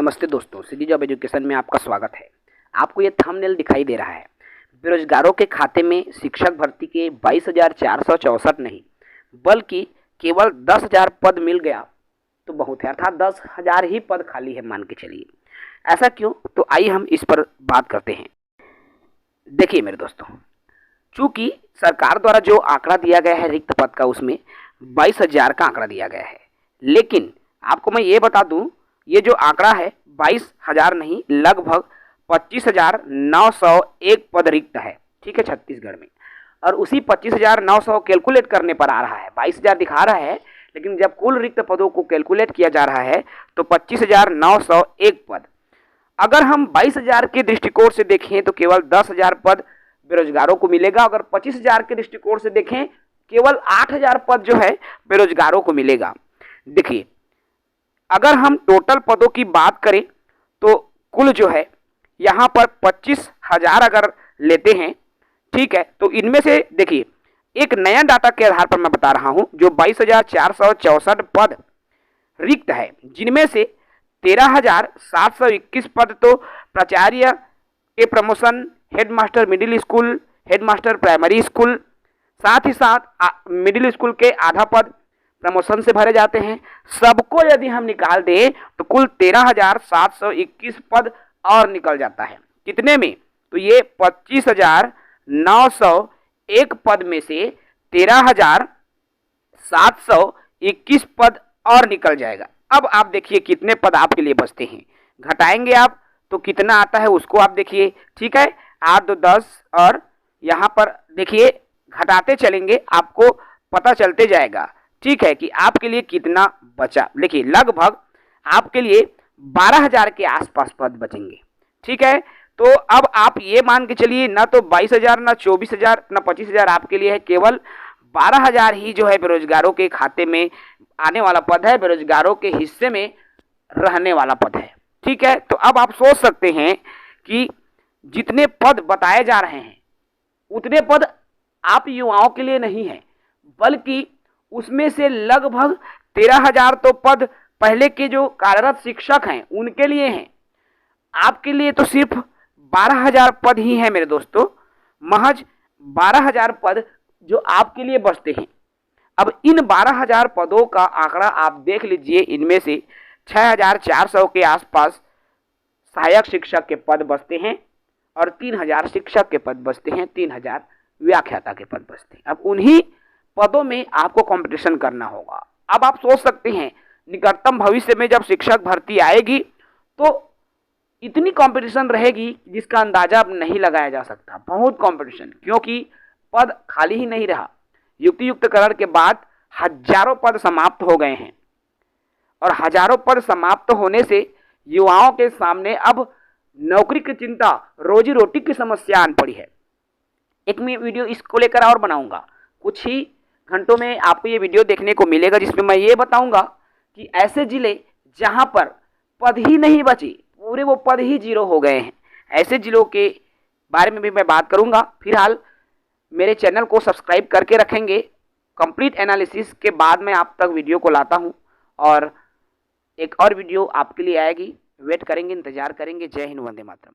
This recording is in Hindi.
नमस्ते दोस्तों, सिटी जॉब एजुकेशन में आपका स्वागत है। आपको ये थंबनेल दिखाई दे रहा है। बेरोजगारों के खाते में शिक्षक भर्ती के 22,464 नहीं बल्कि केवल 10,000 पद मिल गया तो बहुत है, अर्थात 10,000 ही पद खाली है मान के चलिए। ऐसा क्यों? तो आइए हम इस पर बात करते हैं। देखिए मेरे दोस्तों, चूंकि सरकार द्वारा जो आंकड़ा दिया गया है रिक्त पद का, उसमें 22,000 का आंकड़ा दिया गया है, लेकिन आपको मैं ये बता दूं, ये जो आंकड़ा है 22,000 नहीं, लगभग 25,901 पद रिक्त है। ठीक है, छत्तीसगढ़ में। और उसी 25,900 कैलकुलेट करने पर आ रहा है, 22,000 दिखा रहा है, लेकिन जब कुल रिक्त पदों को कैलकुलेट किया जा रहा है तो 25,901 पद। अगर हम 22,000 के दृष्टिकोण से देखें तो केवल 10,000 पद बेरोजगारों को मिलेगा। अगर 25,000 के दृष्टिकोण से देखें केवल 8,000 पद जो है बेरोजगारों को मिलेगा। देखिए, अगर हम टोटल पदों की बात करें तो कुल जो है यहाँ पर 25,000 अगर लेते हैं, ठीक है, तो इनमें से देखिए एक नया डाटा के आधार पर मैं बता रहा हूं, जो 22,464 पद रिक्त है, जिनमें से 13,721 पद तो प्राचार्य के promotion, headmaster middle school, headmaster primary school, साथ ही साथ मिडिल स्कूल के आधा पद प्रमोशन से भरे जाते हैं। सबको यदि हम निकाल दें तो कुल 13,721 पद और निकल जाता है। कितने में? तो ये 25,901 पद में से 13,721 पद और निकल जाएगा। अब आप देखिए कितने पद आपके लिए बचते हैं। घटाएंगे आप तो कितना आता है उसको आप देखिए। ठीक है, 8 2 10 और यहाँ पर देखिए घटाते चलेंगे, आपको पता चलते जाएगा। ठीक है कि आपके लिए कितना बचा। देखिए लगभग आपके लिए 12,000 के आसपास पद बचेंगे। ठीक है, तो अब आप ये मान के चलिए, ना तो 22,000, ना 24,000, ना 25,000 आपके लिए है, केवल 12,000 ही जो है बेरोजगारों के खाते में आने वाला पद है, बेरोजगारों के हिस्से में रहने वाला पद है। ठीक है, तो अब आप सोच सकते हैं कि जितने पद बताए जा रहे हैं उतने पद आप युवाओं के लिए नहीं है, बल्कि उसमें से लगभग 13,000 तो पद पहले के जो कार्यरत शिक्षक हैं उनके लिए हैं। आपके लिए तो सिर्फ 12,000 पद ही हैं मेरे दोस्तों, महज 12,000 पद जो आपके लिए बचते हैं। अब इन 12,000 पदों का आंकड़ा आप देख लीजिए, इनमें से 6,400 के आसपास सहायक शिक्षक के पद बचते हैं और 3,000 शिक्षक के पद बचते हैं, 3,000 व्याख्याता के पद बचते हैं। अब उन्हीं पदों में आपको कंपटीशन करना होगा। अब आप सोच सकते हैं निकटतम भविष्य में जब शिक्षक भर्ती आएगी तो इतनी कंपटीशन रहेगी जिसका अंदाजा अब नहीं लगाया जा सकता। बहुत कंपटीशन, क्योंकि पद खाली ही नहीं रहा। युक्तियुक्तकरण के बाद हजारों पद समाप्त हो गए हैं और हजारों पद समाप्त होने से युवाओं के सामने अब नौकरी की चिंता, रोजी रोटी की समस्या आन पड़ी है। एक मैं वीडियो इसको लेकर और बनाऊंगा, कुछ ही घंटों में आपको ये वीडियो देखने को मिलेगा, जिसमें मैं ये बताऊंगा कि ऐसे जिले जहां पर पद ही नहीं बचे, पूरे वो पद ही जीरो हो गए हैं, ऐसे जिलों के बारे में भी मैं बात करूंगा। फिलहाल मेरे चैनल को सब्सक्राइब करके रखेंगे। कंप्लीट एनालिसिस के बाद मैं आप तक वीडियो को लाता हूं और एक और वीडियो आपके लिए आएगी। वेट करेंगे, इंतजार करेंगे। जय हिंद, वंदे मातरम।